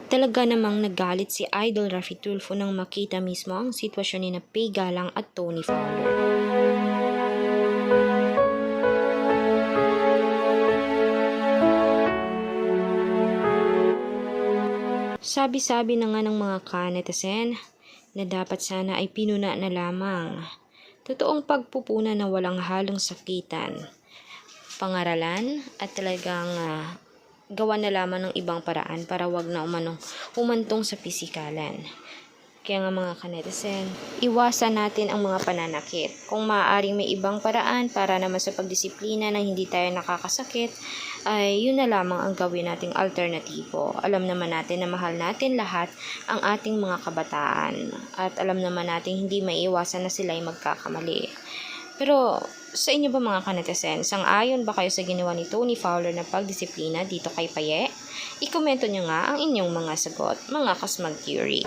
Talaga namang nagalit si Idol Raffy Tulfo nang makita mismo ang sitwasyon ni Pay Galang at Tony Fowler. Sabi-sabi na nga ng mga kanetasen na dapat sana ay pinuna na lamang. Totoong pagpupuna na walang halong sakitan, pangaralan at talagang gawa na lamang ng ibang paraan para wag na humantong sa pisikalan. Kaya nga mga kanetasen, iwasan natin ang mga pananakit. Kung maaaring may ibang paraan para naman sa pagdisiplina na hindi tayo nakakasakit, ay yun na lamang ang gawin nating alternatibo. Alam naman natin na mahal natin lahat ang ating mga kabataan. At alam naman natin hindi maiiwasan na sila ay magkakamali. Pero sa inyo ba mga kanetasen, sang-ayon ba kayo sa ginawa ni Tony Fowler na pagdisiplina dito kay Paye? I-komento nyo nga ang inyong mga sagot, mga Kasmag Theory.